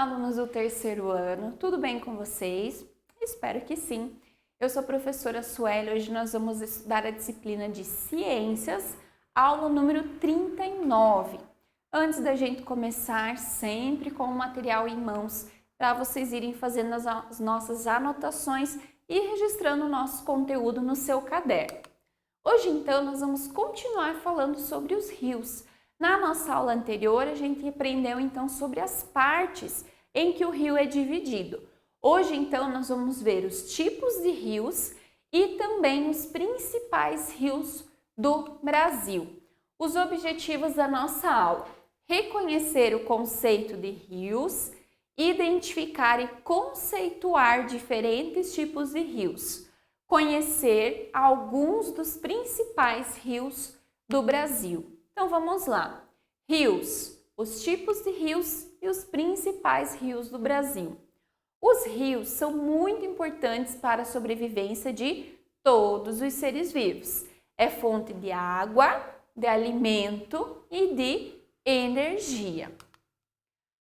alunos do terceiro ano, tudo bem com vocês? Espero que sim. Eu sou a professora Sueli, hoje nós vamos estudar a disciplina de Ciências, aula número 39. Antes da gente começar, sempre com o material em mãos, para vocês irem fazendo as nossas anotações e registrando o nosso conteúdo no seu caderno. Hoje, então, nós vamos continuar falando sobre os rios. Na nossa aula anterior, a gente aprendeu, então, sobre as partes em que o rio é dividido. Hoje, então, nós vamos ver os tipos de rios e também os principais rios do Brasil. Os objetivos da nossa aula: reconhecer o conceito de rios, identificar e conceituar diferentes tipos de rios, conhecer alguns dos principais rios do Brasil. Então vamos lá. Rios, os tipos de rios e os principais rios do Brasil. Os rios são muito importantes para a sobrevivência de todos os seres vivos. É fonte de água, de alimento e de energia.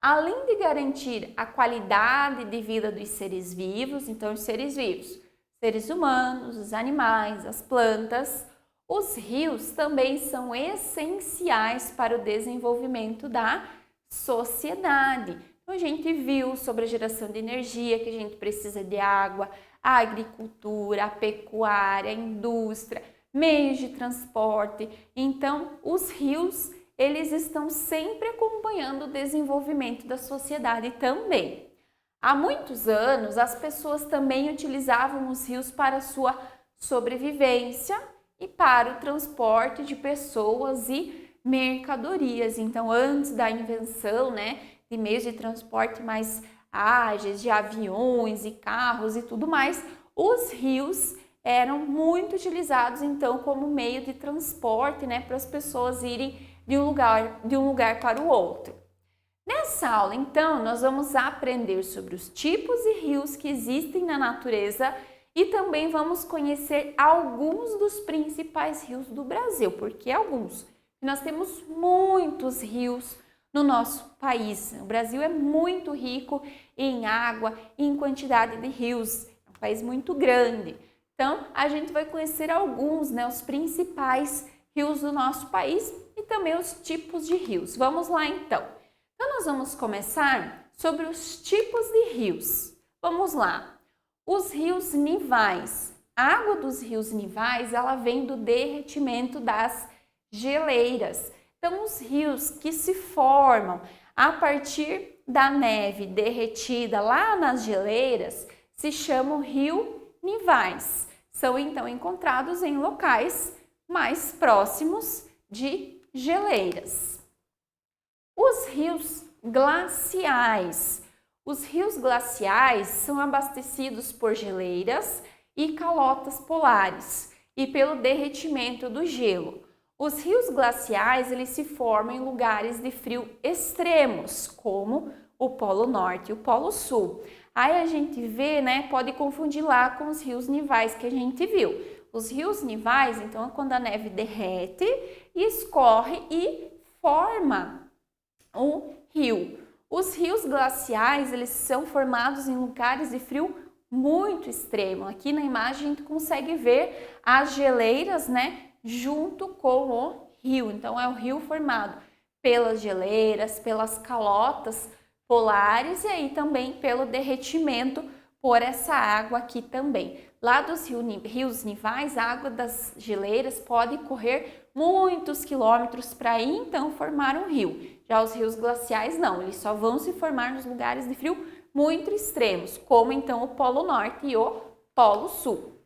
Além de garantir a qualidade de vida dos seres vivos, então os seres vivos, seres humanos, os animais, as plantas, os rios também são essenciais para o desenvolvimento da sociedade. Então, a gente viu sobre a geração de energia, que a gente precisa de água, a agricultura, a pecuária, a indústria, meios de transporte. Então, os rios, eles estão sempre acompanhando o desenvolvimento da sociedade também. Há muitos anos, as pessoas também utilizavam os rios para sua sobrevivência e para o transporte de pessoas e mercadorias. Então, antes da invenção, de meios de transporte mais ágeis, de aviões e carros e tudo mais, os rios eram muito utilizados, então, como meio de transporte, para as pessoas irem de um lugar para o outro. Nessa aula, então, nós vamos aprender sobre os tipos de rios que existem na natureza e também vamos conhecer alguns dos principais rios do Brasil, porque nós temos muitos rios no nosso país. O Brasil é muito rico em água e em quantidade de rios, é um país muito grande. Então, a gente vai conhecer alguns, os principais rios do nosso país e também os tipos de rios. Vamos lá, então. Então, nós vamos começar sobre os tipos de rios. Vamos lá. Os rios nivais. A água dos rios nivais, ela vem do derretimento das geleiras. Então, os rios que se formam a partir da neve derretida lá nas geleiras se chamam rio nivais. São, então, encontrados em locais mais próximos de geleiras. Os rios glaciais. Os rios glaciais são abastecidos por geleiras e calotas polares e pelo derretimento do gelo. Os rios glaciais, eles se formam em lugares de frio extremos, como o Polo Norte e o Polo Sul. Aí a gente vê, pode confundir lá com os rios nivais que a gente viu. Os rios nivais, então, é quando a neve derrete, escorre e forma um rio. Os rios glaciais, eles são formados em lugares de frio muito extremo. Aqui na imagem a gente consegue ver as geleiras, junto com o rio. Então, é o rio formado pelas geleiras, pelas calotas polares e aí também pelo derretimento por essa água aqui também. Lá dos rios nivais, a água das geleiras pode correr muitos quilômetros para aí, então, formar um rio. Já os rios glaciais não, eles só vão se formar nos lugares de frio muito extremos, como então o Polo Norte e o Polo Sul.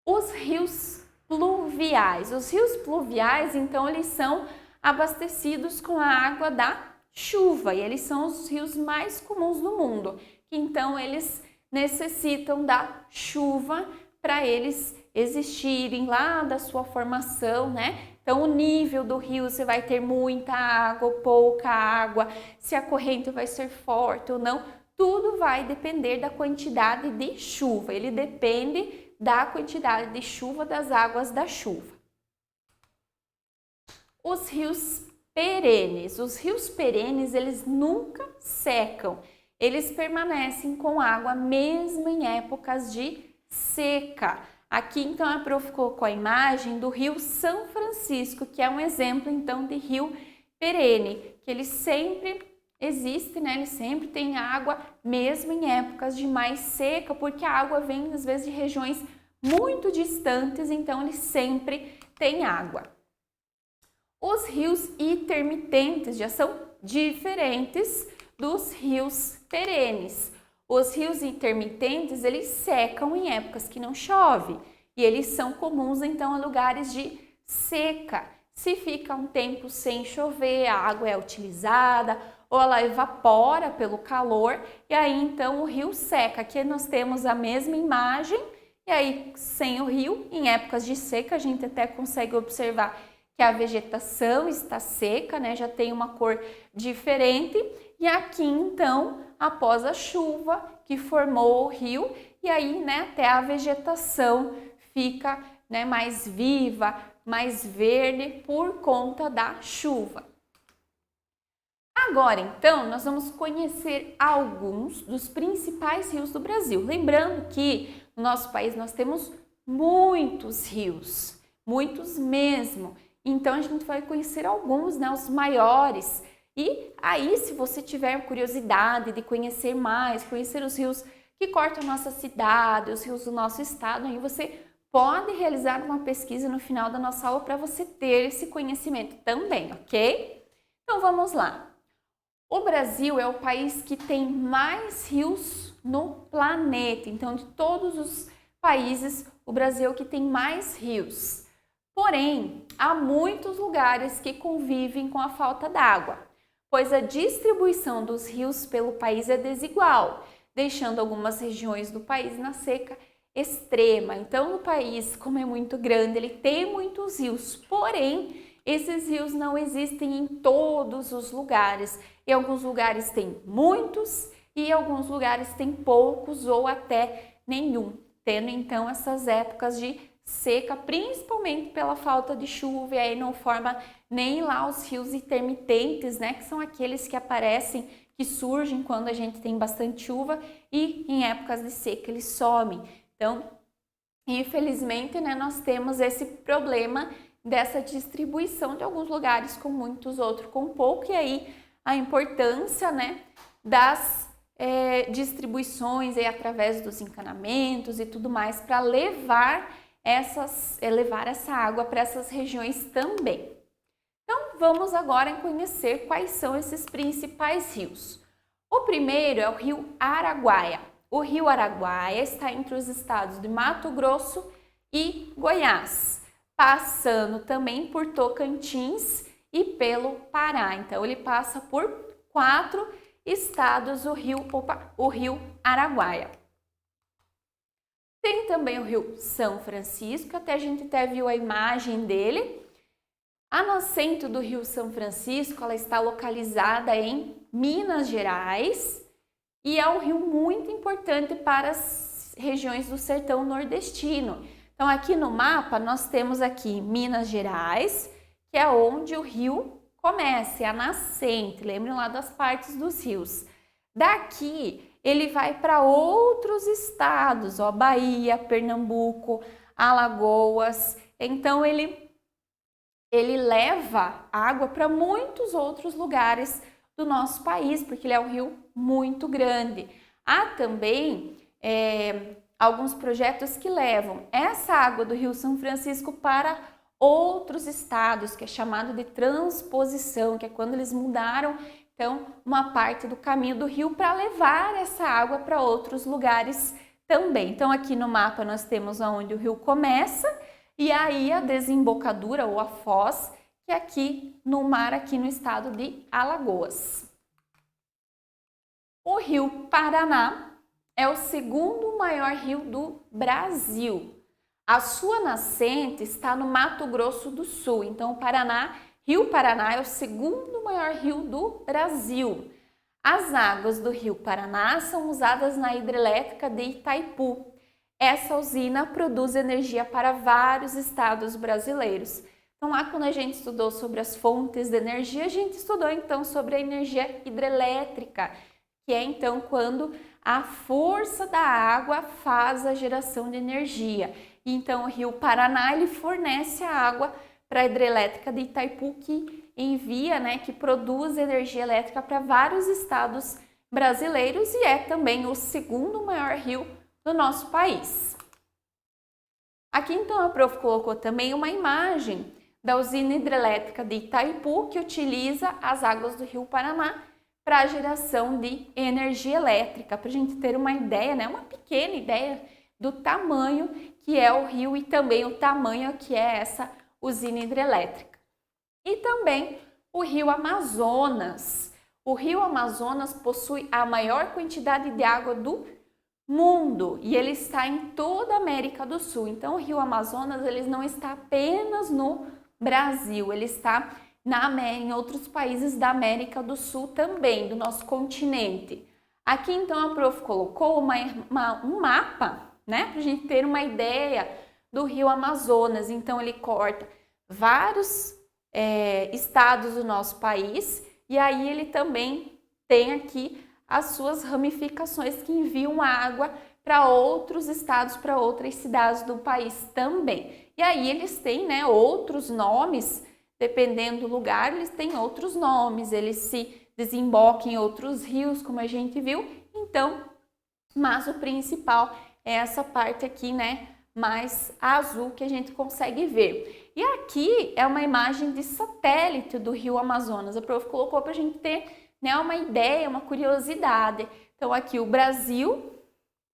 Os rios pluviais. Os rios pluviais, então, eles são abastecidos com a água da chuva e eles são os rios mais comuns do mundo. Então, eles necessitam da chuva para eles existirem lá da sua formação, Então, o nível do rio, você vai ter muita água ou pouca água, se a corrente vai ser forte ou não, tudo vai depender da quantidade de chuva. Ele depende da quantidade de chuva, das águas da chuva. Os rios perenes. Os rios perenes, eles nunca secam. Eles permanecem com água mesmo em épocas de seca. Aqui, então, a Prof colocou a imagem do rio São Francisco, que é um exemplo, então, de rio perene, que ele sempre existe, né? Ele sempre tem água, mesmo em épocas de mais seca, porque a água vem, às vezes, de regiões muito distantes, então ele sempre tem água. Os rios intermitentes já são diferentes dos rios perenes. Os rios intermitentes, eles secam em épocas que não chove e eles são comuns, então, a lugares de seca. Se fica um tempo sem chover, a água é utilizada ou ela evapora pelo calor e aí, então, o rio seca. Aqui nós temos a mesma imagem e aí, sem o rio, em épocas de seca, a gente até consegue observar que a vegetação está seca, né? Já tem uma cor diferente. E aqui, então, após a chuva que formou o rio, e aí, né, até a vegetação fica, né, mais viva, mais verde por conta da chuva. Agora, então, nós vamos conhecer alguns dos principais rios do Brasil. Lembrando que no nosso país nós temos muitos rios, muitos mesmo. Então, a gente vai conhecer alguns, né, os maiores. E aí, se você tiver curiosidade de conhecer mais, conhecer os rios que cortam a nossa cidade, os rios do nosso estado, aí você pode realizar uma pesquisa no final da nossa aula para você ter esse conhecimento também, ok? Então, vamos lá. O Brasil é o país que tem mais rios no planeta. Então, de todos os países, o Brasil é o que tem mais rios. Porém, há muitos lugares que convivem com a falta d'água, pois a distribuição dos rios pelo país é desigual, deixando algumas regiões do país na seca extrema. Então, o país, como é muito grande, ele tem muitos rios, porém, esses rios não existem em todos os lugares. Em alguns lugares tem muitos e em alguns lugares tem poucos ou até nenhum, tendo então essas épocas de seca, principalmente pela falta de chuva, e aí não forma nem lá os rios intermitentes, né, que são aqueles que aparecem, que surgem quando a gente tem bastante chuva e em épocas de seca eles somem. Então, infelizmente, né, nós temos esse problema dessa distribuição de alguns lugares com muitos, outros com pouco, e aí a importância, né, das distribuições aí, através dos encanamentos e tudo mais, para levar essa água para essas regiões também. Então, vamos agora conhecer quais são esses principais rios. O primeiro é o rio Araguaia. O rio Araguaia está entre os estados de Mato Grosso e Goiás, passando também por Tocantins e pelo Pará. Então, ele passa por 4 estados, o rio Araguaia. Tem também o rio São Francisco, até a gente até viu a imagem dele. A nascente do rio São Francisco, ela está localizada em Minas Gerais e é um rio muito importante para as regiões do sertão nordestino. Então, aqui no mapa, nós temos aqui Minas Gerais, que é onde o rio começa, é a nascente. Lembrem lá das partes dos rios. Daqui, ele vai para outros estados, ó, Bahia, Pernambuco, Alagoas. Então, ele leva água para muitos outros lugares do nosso país, porque ele é um rio muito grande. Há também alguns projetos que levam essa água do rio São Francisco para outros estados, que é chamado de transposição, que é quando eles mudaram então uma parte do caminho do rio para levar essa água para outros lugares também. Então aqui no mapa nós temos onde o rio começa e aí a desembocadura ou a foz, que é aqui no mar, aqui no estado de Alagoas. O rio Paraná é o segundo maior rio do Brasil. A sua nascente está no Mato Grosso do Sul. Então, o Rio Paraná é o segundo maior rio do Brasil. As águas do rio Paraná são usadas na hidrelétrica de Itaipu. Essa usina produz energia para vários estados brasileiros, Então lá quando a gente estudou sobre as fontes de energia, a gente estudou então sobre a energia hidrelétrica, que é então quando a força da água faz a geração de energia. E então o Rio Paraná ele fornece a água para a hidrelétrica de Itaipu, que envia, né, que produz energia elétrica para vários estados brasileiros e é também o segundo maior rio do nosso país. Aqui então a prof colocou também uma imagem da usina hidrelétrica de Itaipu, que utiliza as águas do Rio Paraná para a geração de energia elétrica, para a gente ter uma ideia, né, uma pequena ideia do tamanho que é o rio e também o tamanho que é essa usina hidrelétrica. E também o Rio Amazonas. O Rio Amazonas possui a maior quantidade de água do mundo e ele está em toda a América do Sul. Então o Rio Amazonas ele não está apenas no Brasil, ele está em outros países da América do Sul também, do nosso continente. Aqui então a prof colocou um mapa, né, para a gente ter uma ideia do Rio Amazonas. Então ele corta vários estados do nosso país e aí ele também tem aqui as suas ramificações que enviam água para outros estados, para outras cidades do país também. E aí eles têm, né, outros nomes, dependendo do lugar, eles têm outros nomes, eles se desembocam em outros rios, como a gente viu. Então, mas o principal é essa parte aqui, né, mais azul que a gente consegue ver. E aqui é uma imagem de satélite do Rio Amazonas. A prof colocou para a gente ter, né, uma ideia, uma curiosidade. Então aqui o Brasil,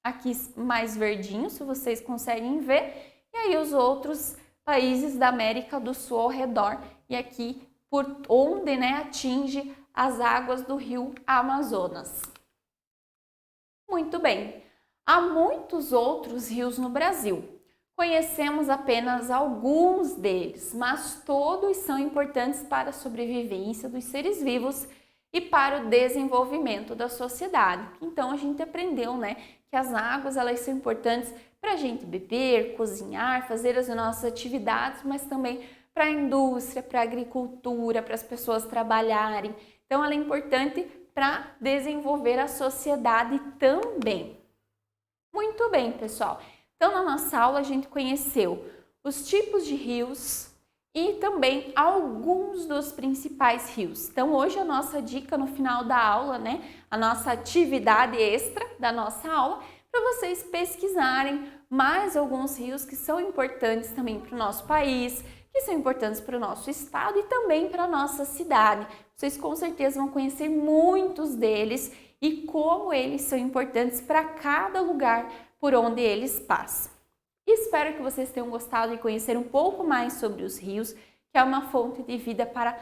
aqui mais verdinho, se vocês conseguem ver, e aí os outros países da América do Sul ao redor, e aqui por onde, né, atinge as águas do Rio Amazonas. Muito bem. Há muitos outros rios no Brasil. Conhecemos apenas alguns deles, mas todos são importantes para a sobrevivência dos seres vivos e para o desenvolvimento da sociedade. Então a gente aprendeu, né, que as águas elas são importantes para a gente beber, cozinhar, fazer as nossas atividades, mas também para a indústria, para a agricultura, para as pessoas trabalharem. Então ela é importante para desenvolver a sociedade também. Muito bem, pessoal. Então, na nossa aula, a gente conheceu os tipos de rios e também alguns dos principais rios. Então, hoje a nossa dica no final da aula, né, a nossa atividade extra da nossa aula, para vocês pesquisarem mais alguns rios que são importantes também para o nosso país, que são importantes para o nosso estado e também para a nossa cidade. Vocês com certeza vão conhecer muitos deles e como eles são importantes para cada lugar por onde eles passam. Espero que vocês tenham gostado de conhecer um pouco mais sobre os rios, que é uma fonte de vida para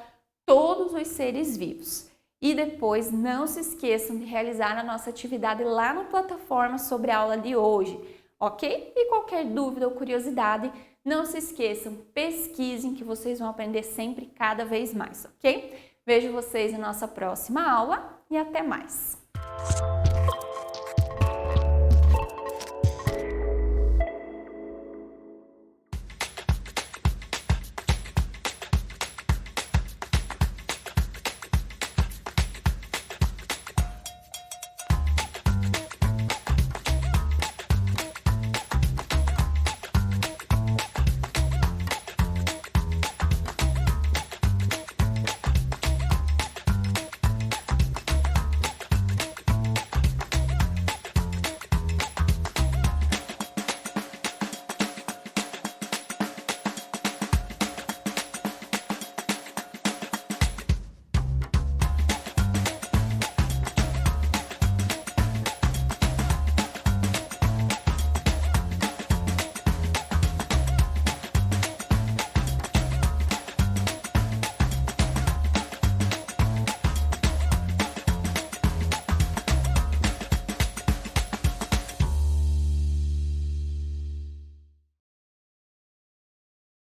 todos os seres vivos. E depois não se esqueçam de realizar a nossa atividade lá na plataforma sobre a aula de hoje, ok? E qualquer dúvida ou curiosidade, não se esqueçam, pesquisem que vocês vão aprender sempre cada vez mais, ok? Vejo vocês na nossa próxima aula e até mais!